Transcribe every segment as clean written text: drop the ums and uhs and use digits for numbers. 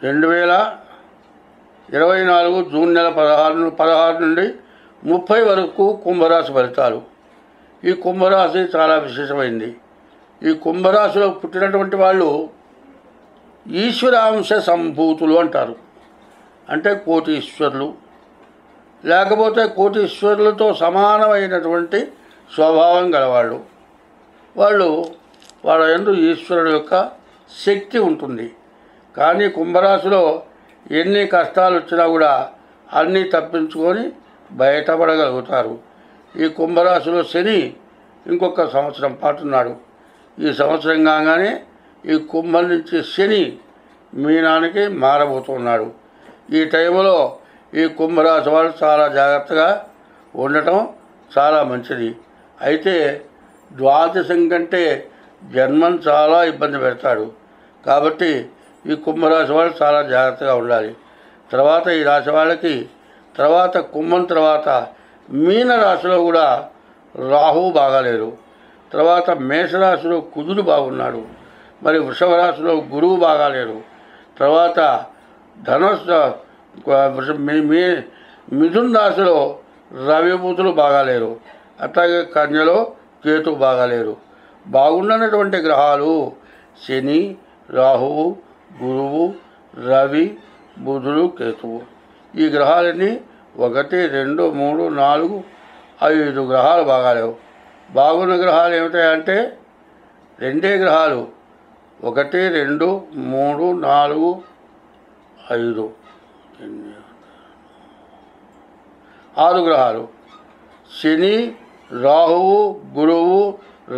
2024 June నెల 16 నుండి 30 వరకు కుంభరాశి ఫలితాలు. ఈ కుంభరాశి చాలా విశేషమైంది. ఈ కుంభరాశిలో పుట్టినటువంటి వాళ్ళు ఈశ్వరాంశ సంభూతులు అంటారు. అంటే కోటీశ్వరులు, లేకపోతే కోటీశ్వరులతో సమానమైనటువంటి స్వభావం గలవాళ్ళు. వాళ్ళ యందు ఈశ్వరుడు యొక్క శక్తి ఉంటుంది. కానీ కుంభరాశిలో ఎన్ని కష్టాలు వచ్చినా కూడా అన్నీ తప్పించుకొని బయటపడగలుగుతారు. ఈ కుంభరాశిలో శని ఇంకొక సంవత్సరం పాటు ఉన్నాడు. ఈ సంవత్సరం కాగానే ఈ కుంభం నుంచి శని మీనానికి మారబోతున్నాడు. ఈ టైంలో ఈ కుంభరాశి వాళ్ళు చాలా జాగ్రత్తగా ఉండటం చాలా మంచిది. అయితే ద్వాదశం కంటే జన్మం చాలా ఇబ్బంది పెడతాడు. కాబట్టి ఈ కుంభరాశి వాళ్ళు చాలా జాగ్రత్తగా ఉండాలి. తర్వాత ఈ రాశి వాళ్ళకి తర్వాత కుంభం తర్వాత మీన రాశిలో కూడా రాహువు బాగాలేరు. తర్వాత మేషరాశిలో కుజుడు బాగున్నాడు. మరి వృషభ రాశిలో గురువు బాగాలేరు. తర్వాత మిథున రాశిలో రవిబుధులు బాగాలేరు. అట్లాగే కన్యలో కేతు బాగాలేరు. బాగున్నటువంటి గ్రహాలు శని, రాహువు, గురువు, రవి, బుధుడు, కేతువు. ఈ గ్రహాలన్నీ 1, 2, 3, 4, 5 గ్రహాలు బాగాలేవు. బాగున్న గ్రహాలు ఏమిటాయంటే 2 గ్రహాలు 1, 2, 3, 4, 5, 6 గ్రహాలు శని, రాహువు, గురువు,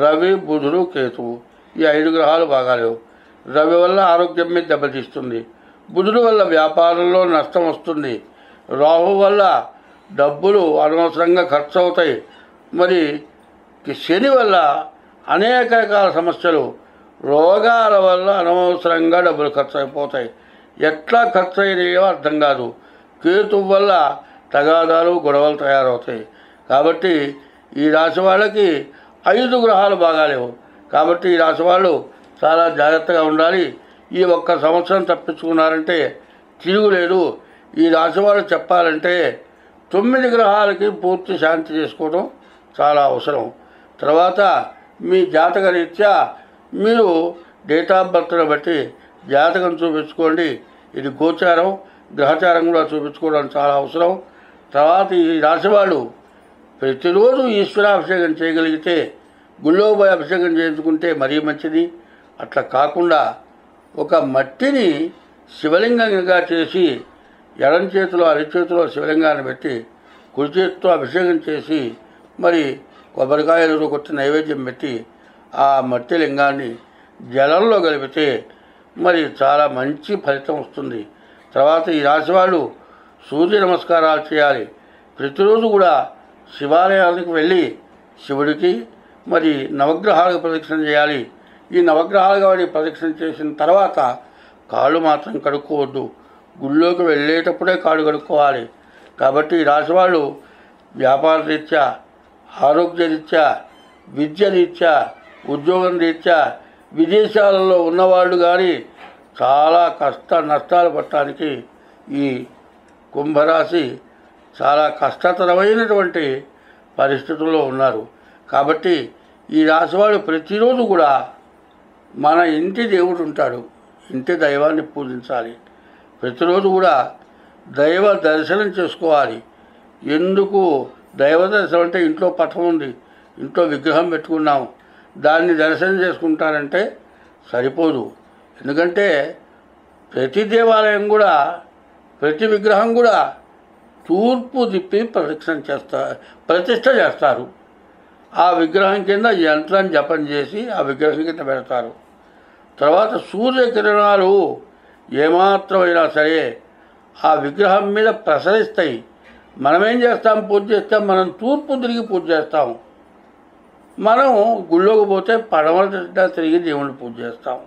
రవి, బుధుడు, కేతువు. ఈ 5 గ్రహాలు బాగాలేవు. రవి వల్ల ఆరోగ్యం మీద దెబ్బతీస్తుంది. బుధుడు వల్ల వ్యాపారంలో నష్టం వస్తుంది. రాహు వల్ల డబ్బులు అనవసరంగా ఖర్చు అవుతాయి. మరి శని వల్ల అనేక రకాల సమస్యలు, రోగాల వల్ల అనవసరంగా డబ్బులు ఖర్చు అయిపోతాయి. ఎట్లా ఖర్చు అయినాయో అర్థం కాదు. కేతు వల్ల తగాదాలు, గొడవలు తయారవుతాయి. కాబట్టి ఈ రాశి వాళ్ళకి 5 గ్రహాలు బాగాలేవు. కాబట్టి ఈ రాశి వాళ్ళు చాలా జాగ్రత్తగా ఉండాలి. ఈ ఒక్క సంవత్సరం తప్పించుకున్నారంటే తిరుగులేదు. ఈ రాశి వాళ్ళు చెప్పాలంటే 9 గ్రహాలకి పూర్తి శాంతి చేసుకోవడం చాలా అవసరం. తర్వాత మీ జాతక రీత్యా మీరు డేట్ ఆఫ్ బర్త్ను బట్టి జాతకం చూపించుకోండి. ఇది గోచారం, గ్రహచారం కూడా చూపించుకోవడం చాలా అవసరం. తర్వాత ఈ రాశి వాళ్ళు ప్రతిరోజు ఈశ్వరాభిషేకం చేయగలిగితే గుళ్ళో పోయి అభిషేకం చేయించుకుంటే మరీ మంచిది. అట్లా కాకుండా ఒక మట్టిని శివలింగంగా చేసి ఎడం చేతిలో అరిచేతిలో శివలింగాన్ని పెట్టి కుడి చేతితో అభిషేకం చేసి మరి కొబ్బరికాయలు కొట్టి నైవేద్యం పెట్టి ఆ మట్టి లింగాన్ని జలంలో కలిపితే మరి చాలా మంచి ఫలితం వస్తుంది. తర్వాత ఈ రాశి వాళ్ళు సూర్య నమస్కారాలు చేయాలి. ప్రతిరోజు కూడా శివాలయానికి వెళ్ళి శివుడికి మరి నవగ్రహాలకు ప్రదక్షిణ చేయాలి. ఈ నవగ్రహాలుగా వాడి ప్రదక్షిణ చేసిన తర్వాత కాళ్ళు మాత్రం కడుక్కోవద్దు. గుళ్ళోకి వెళ్ళేటప్పుడే కాళ్ళు కడుక్కోవాలి. కాబట్టి ఈ రాశి వాళ్ళు వ్యాపార రీత్యా, ఆరోగ్య రీత్యా, విద్య రీత్యా, ఉద్యోగం రీత్యా విదేశాలలో ఉన్నవాళ్ళు కానీ చాలా నష్టాలు పడటానికి ఈ కుంభరాశి చాలా కష్టతరమైనటువంటి పరిస్థితుల్లో ఉన్నారు. కాబట్టి ఈ రాశివాళ్ళు ప్రతిరోజు కూడా మన ఇంటి దేవుడు ఉంటాడు, ఇంటి దైవాన్ని పూజించాలి. ప్రతిరోజు కూడా దైవ దర్శనం చేసుకోవాలి. ఎందుకు దైవ దర్శనం అంటే ఇంట్లో పటం ఉంది, ఇంట్లో విగ్రహం పెట్టుకున్నాం, దాన్ని దర్శనం చేసుకుంటారంటే సరిపోదు. ఎందుకంటే ప్రతి దేవాలయం కూడా ప్రతి విగ్రహం కూడా తూర్పు తిప్పి ప్రతిష్ఠ చేస్తారు. ఆ విగ్రహం కింద యంత్రం జపం చేసి ఆ విగ్రహం కింద పెడతారు. తర్వాత సూర్యకిరణాలు ఏమాత్రమైనా సరే ఆ విగ్రహం మీద ప్రసరిస్తాయి. మనమేం చేస్తాం? పూజ చేస్తాం, మనం తూర్పు తిరిగి పూజ చేస్తాం. మనం గుళ్ళోకి పోతే పడమట తిరిగి దేవుని పూజ చేస్తాం.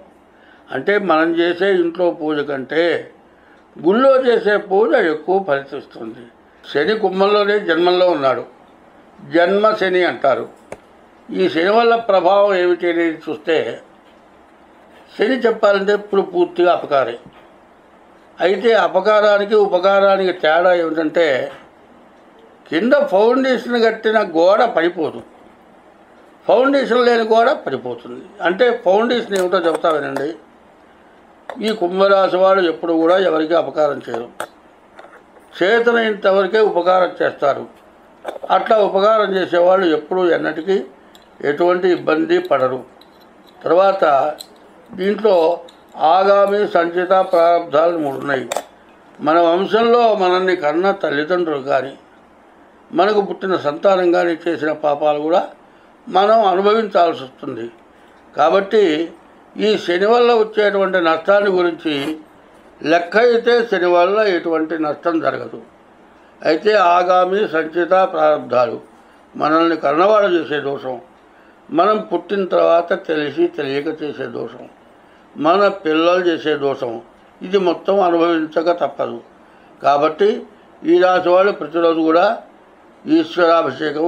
అంటే మనం చేసే ఇంట్లో పూజ కంటే గుళ్ళో చేసే పూజ ఎక్కువ ఫలిస్తుంది. శని కుంభంలోనే జన్మంలో ఉన్నాడు, జన్మ శని అంటారు. ఈ శని వల్ల ప్రభావం ఏమిటి అనేది చూస్తే శని చెప్పాలంటే ఇప్పుడు పూర్తిగా అపకారే. అయితే అపకారానికి ఉపకారానికి తేడా ఏమిటంటే కింద ఫౌండేషన్ కట్టిన గోడ పడిపోదు, ఫౌండేషన్ లేని గోడ పడిపోతుంది. అంటే ఫౌండేషన్ ఏమిటో చెప్తా వినండి. ఈ కుంభరాశి వాళ్ళు ఎప్పుడు కూడా ఎవరికి అపకారం చేయరు, చేతనైనంతవరకే ఉపకారం చేస్తారు. అట్లా ఉపకారం చేసేవాళ్ళు ఎప్పుడూ ఎన్నటికీ ఎటువంటి ఇబ్బంది పడరు. తర్వాత దీంట్లో ఆగామి సంచిత ప్రారంధాలు 3 ఉన్నాయి. మన వంశంలో మనల్ని కన్న తల్లిదండ్రులు కానీ మనకు పుట్టిన సంతానం కానీ చేసిన పాపాలు కూడా మనం అనుభవించాల్సి వస్తుంది. కాబట్టి ఈ శని వల్ల వచ్చేటువంటి నష్టాన్ని గురించి లెక్క అయితే శని వల్ల ఎటువంటి నష్టం జరగదు. అయితే ఆగామి సంచిత ప్రారంధాలు మనల్ని కన్నవాడు చేసే దోషం, మనం పుట్టిన తర్వాత తెలిసి తెలియక చేసే దోషం, మన పిల్లలు చేసే దోషం, ఇది మొత్తం అనుభవించక తప్పదు. కాబట్టి ఈ రాశి వాళ్ళు ప్రతిరోజు కూడా ఈశ్వరాభిషేకం,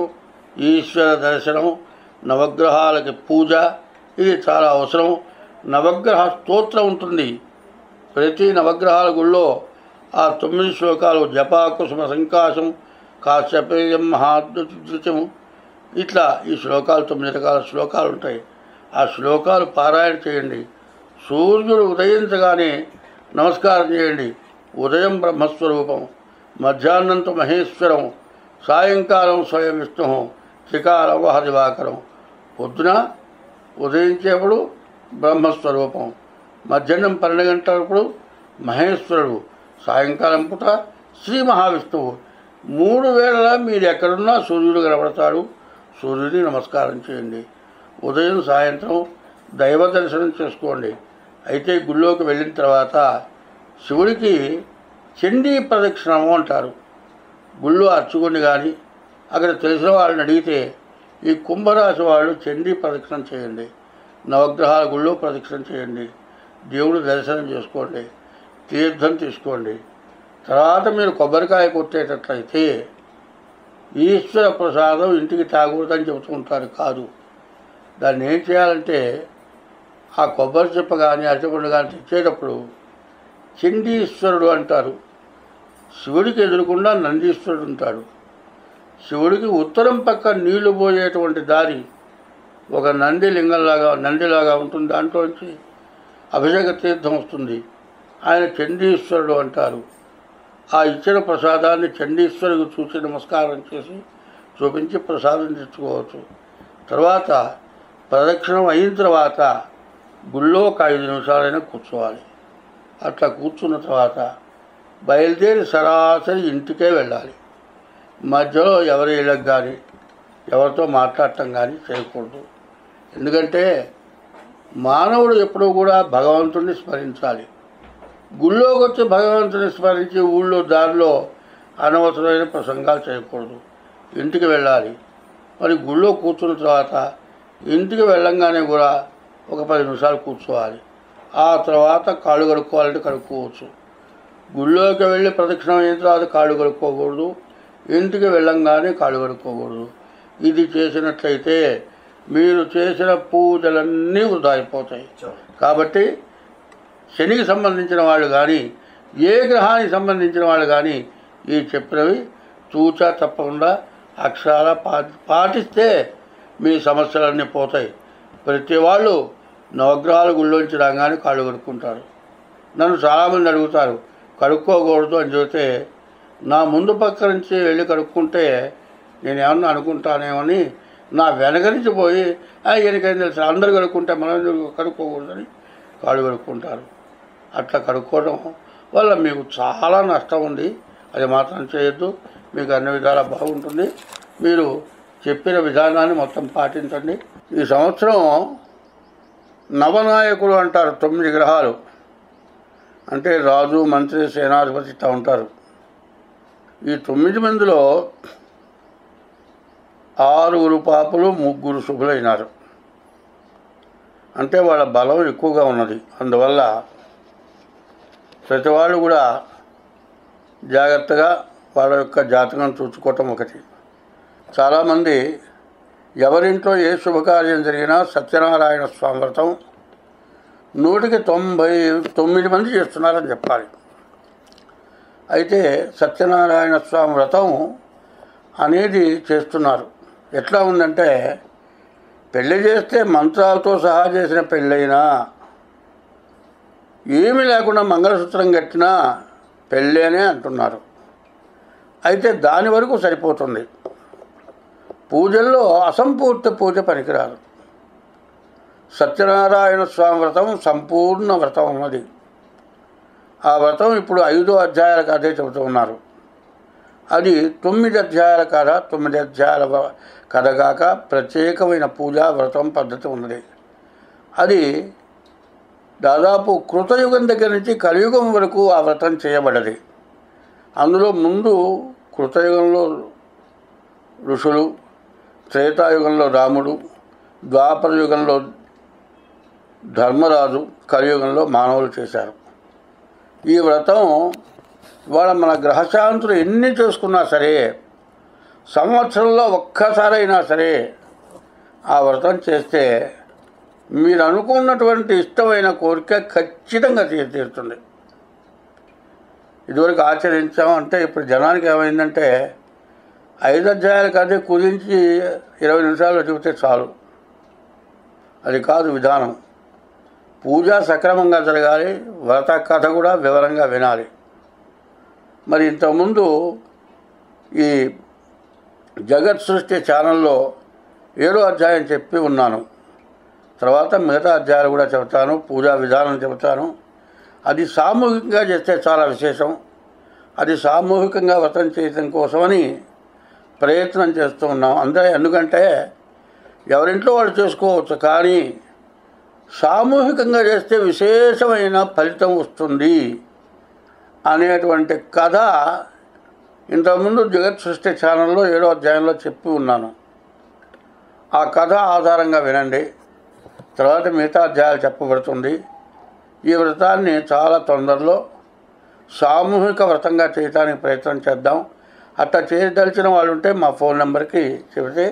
ఈశ్వర దర్శనం, నవగ్రహాలకి పూజ ఇది చాలా అవసరం. నవగ్రహ స్తోత్రం ఉంటుంది. ప్రతి నవగ్రహాల గుళ్ళో ఆ 9 శ్లోకాలు జపా కుసుమ సంకాశం కాశ్యపేయం మహాద్యుత్యం ఇట్లా ఈ శ్లోకాలు 9 రకాల శ్లోకాలు ఉంటాయి. ఆ శ్లోకాలు పారాయణ చేయండి. సూర్యుడు ఉదయించగానే నమస్కారం చేయండి. ఉదయం బ్రహ్మస్వరూపం, మధ్యాహ్నంతో మహేశ్వరం, సాయంకాలం స్వయం విష్ణు, త్రికాలం దివాకరం. పొద్దున ఉదయించేప్పుడు బ్రహ్మస్వరూపం, మధ్యాహ్నం 12 గంటలప్పుడు మహేశ్వరుడు, సాయంకాలం పూట శ్రీ మహావిష్ణువు. 3 వేళలా మీరు ఎక్కడున్నా సూర్యుడు కనబడతాడు. సూర్యుడిని నమస్కారం చేయండి. ఉదయం సాయంత్రం దైవ దర్శనం చేసుకోండి. అయితే గుళ్ళోకి వెళ్ళిన తర్వాత శివుడికి చండీ ప్రదక్షిణము అంటారు. గుళ్ళు అర్చుకుని కానీ అక్కడ తెలిసిన వాళ్ళని అడిగితే ఈ కుంభరాశి వాళ్ళు చండీ ప్రదక్షిణం చేయండి. నవగ్రహాల గుళ్ళో ప్రదక్షిణం చేయండి. దేవుడు దర్శనం చేసుకోండి, తీర్థం తీసుకోండి. తర్వాత మీరు కొబ్బరికాయ కొట్టేటట్లయితే ఈశ్వర ప్రసాదం ఇంటికి తాగకూడదని చెబుతూ ఉంటారు. కాదు, దాన్ని ఏం చేయాలంటే ఆ కొబ్బరి చెప్ప కానీ అరటిపండు కానీ తెచ్చేటప్పుడు చండీశ్వరుడు అంటారు. శివుడికి ఎదురుకుండా నందీశ్వరుడు ఉంటాడు. శివుడికి ఉత్తరం పక్క నీళ్లు పోయేటువంటి దారి ఒక నందిలాగా ఉంటుంది. దాంట్లోంచి అభిషేక తీర్థం వస్తుంది. ఆయన చండీశ్వరుడు అంటారు. ఆ ఇచ్చిన ప్రసాదాన్ని చండీశ్వరుడికి చూసి నమస్కారం చేసి చూపించి ప్రసాదం తెచ్చుకోవచ్చు. తర్వాత ప్రదక్షిణం అయిన తర్వాత గుళ్ళో ఒక 5 నిమిషాలైనా కూర్చోవాలి. అట్లా కూర్చున్న తర్వాత బయలుదేరి సరాసరి ఇంటికే వెళ్ళాలి. మధ్యలో ఎవరి ఇళ్ళకి కానీ ఎవరితో మాట్లాడటం కానీ చేయకూడదు. ఎందుకంటే మానవుడు ఎప్పుడూ కూడా భగవంతుడిని స్మరించాలి. గుళ్ళోకి వచ్చి భగవంతుని స్మరించి ఊళ్ళో దారిలో అనవసరమైన ప్రసంగాలు చేయకూడదు. ఇంటికి వెళ్ళాలి. మరి గుళ్ళో కూర్చున్న తర్వాత ఇంటికి వెళ్ళంగానే కూడా ఒక 10 నిమిషాలు కూర్చోవాలి. ఆ తర్వాత కాళ్ళు కడుక్కోవాలంటే కడుక్కోవచ్చు. గుళ్ళోకి వెళ్ళి ప్రదక్షిణం అయిన తర్వాత కాళ్ళు కడుక్కోకూడదు. ఇంటికి వెళ్ళంగానే కాళ్ళు కడుక్కోకూడదు. ఇది చేసినట్లయితే మీరు చేసిన పూజలన్నీ వృధా అయిపోతాయి. కాబట్టి శనికి సంబంధించిన వాళ్ళు కానీ ఏ గ్రహానికి సంబంధించిన వాళ్ళు కానీ ఈ చెప్పినవి తూచా తప్పకుండా అక్షరాల పాటిస్తే మీ సమస్యలన్నీ పోతాయి. ప్రతి వాళ్ళు నవగ్రహాల గుళ్ళోంచి రాగానే కాళ్ళు కడుక్కుంటారు. నన్ను చాలామంది అడుగుతారు కడుక్కోకూడదు అని చెబితే నా ముందు పక్క నుంచి వెళ్ళి కడుక్కుంటే నేను ఏమన్నా అనుకుంటానేమని నా వెనక నుంచి పోయి ఈయనకైనా తెలుసు అందరు కడుక్కుంటే మనం కడుక్కోకూడదని కాళ్ళు కడుక్కుంటారు. అట్లా కడుక్కోవడం వల్ల మీకు చాలా నష్టం ఉంది. అది మాత్రం చేయొద్దు. మీకు అన్ని విధాలా బాగుంటుంది. మీరు చెప్పిన విధానాన్ని మొత్తం పాటించండి. ఈ సంవత్సరం నవనాయకులు అంటారు. 9 గ్రహాలు అంటే రాజు, మంత్రి, సేనాధిపతి ఇట్లా ఉంటారు. ఈ 9 మందిలో 6 పాపులు 3 శుభులైనారు. అంటే వాళ్ళ బలం ఎక్కువగా ఉన్నది. అందువల్ల ప్రతి వాళ్ళు కూడా జాగ్రత్తగా వాళ్ళ యొక్క జాతకం చూసుకోవటం ఒకటి. చాలామంది ఎవరింట్లో ఏ శుభకార్యం జరిగినా సత్యనారాయణ స్వామి వ్రతం 100కి 99 మంది చేస్తున్నారని చెప్పాలి. అయితే సత్యనారాయణ స్వామి వ్రతం అనేది చేస్తున్నారు. ఎట్లా ఉందంటే, పెళ్ళి చేస్తే మంత్రాలతో సహా చేసిన పెళ్ళైనా, ఏమీ లేకుండా మంగళసూత్రం కట్టినా పెళ్ళేనే అంటున్నారు. అయితే దాని వరకు సరిపోతుంది. పూజల్లో అసంపూర్తి పూజ పనికిరాదు. సత్యనారాయణ స్వామి వ్రతం సంపూర్ణ వ్రతం ఉన్నది. ఆ వ్రతం ఇప్పుడు 5 అధ్యాయాల కథే చెబుతూ ఉన్నారు. అది 9 అధ్యాయాల కథ. 9 అధ్యాయాల కథ కాక ప్రత్యేకమైన పూజా వ్రతం పద్ధతి ఉన్నది. అది దాదాపు కృతయుగం దగ్గర నుంచి కలియుగం వరకు ఆ వ్రతం చేయబడ్డది. అందులో ముందు కృతయుగంలో ఋషులు, త్రేతాయుగంలో రాముడు, ద్వాపర యుగంలో ధర్మరాజు, కలియుగంలో మానవులు చేశారు. ఈ వ్రతం ఇవాళ మన గ్రహశాంతులు ఎన్ని చేసుకున్నా సరే, సంవత్సరంలో ఒక్కసారైనా సరే ఆ వ్రతం చేస్తే మీరు అనుకున్నటువంటి ఇష్టమైన కోరిక ఖచ్చితంగా తీరుతుంది. ఇదివరకు ఆచరించామంటే ఇప్పుడు జనానికి ఏమైందంటే 5 అధ్యాయాల కథ కుదించి 20 నిమిషాల్లో చెబితే చాలు. అది కాదు విధానం. పూజ సక్రమంగా జరగాలి, వ్రత కథ కూడా వివరంగా వినాలి. మరి ఇంతకుముందు ఈ జగత్ సృష్టి ఛానల్లో 7వ అధ్యాయం చెప్పి ఉన్నాను. తర్వాత మిగతా అధ్యాయాలు కూడా చెబుతాను, పూజా విధానం చెబుతాను. అది సామూహికంగా చేస్తే చాలా విశేషం. అది సామూహికంగా వ్రతం చేయడం కోసమని ప్రయత్నం చేస్తూ ఉన్నాం. ఎందుకంటే ఎవరింట్లో వాళ్ళు చేసుకోవచ్చు, కానీ సామూహికంగా చేస్తే విశేషమైన ఫలితం వస్తుంది అనేటువంటి కథ ఇంతకుముందు జగత్ సృష్టి ఛానల్లో 7వ అధ్యాయంలో చెప్పి ఉన్నాను. ఆ కథ ఆధారంగా వినండి. తర్వాత మిగతా అధ్యాయాలు చెప్పబడుతుంది. ఈ వ్రతాన్ని చాలా తొందరలో సామూహిక వ్రతంగా చేయడానికి ప్రయత్నం చేద్దాం. అట్లా చేయదలిచిన వాళ్ళు ఉంటే మా ఫోన్ నెంబర్కి చెబితే,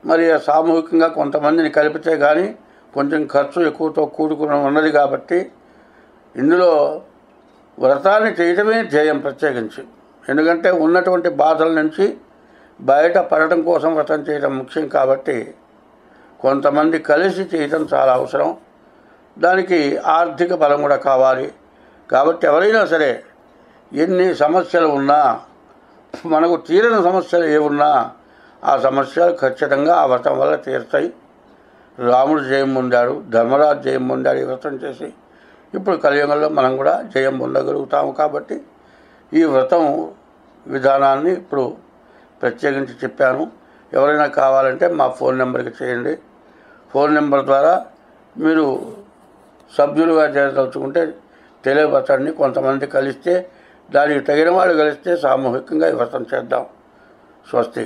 మరి సామూహికంగా కొంతమందిని కలిపితే కానీ కొంచెం ఖర్చు ఎక్కువతో కూడుకుని ఉన్నది కాబట్టి ఇందులో వ్రతాన్ని చేయడమే ధ్యేయం ప్రత్యేకించి. ఎందుకంటే ఉన్నటువంటి బాధల నుంచి బయట పడటం కోసం వ్రతం చేయడం ముఖ్యం కాబట్టి కొంతమంది కలిసి చేయడం చాలా అవసరం. దానికి ఆర్థిక బలం కూడా కావాలి. కాబట్టి ఎవరైనా సరే ఎన్ని సమస్యలు ఉన్నా, మనకు తీరని సమస్యలు ఏమున్నా ఆ సమస్యలు ఖచ్చితంగా ఆ వ్రతం వల్ల తీరుతాయి. రాముడు జయం పొందాడు, ధర్మరాజు జయం పొందాడు ఈ వ్రతం చేసి. ఇప్పుడు కలియుగంలో మనం కూడా జయం పొందగలుగుతాము. కాబట్టి ఈ వ్రతం విధానాన్ని ఇప్పుడు ప్రత్యేకించి చెప్పాను. ఎవరైనా కావాలంటే మా ఫోన్ నెంబర్కి చేయండి. ఫోన్ నెంబర్ ద్వారా మీరు సభ్యులుగా చేరదలుచుకుంటే తెలియపరచండి. కొంతమంది కలిస్తే, దానికి తగిన వాళ్ళు కలిస్తే సామూహికంగా ఈ వ్రతం చేద్దాం. స్వస్తి.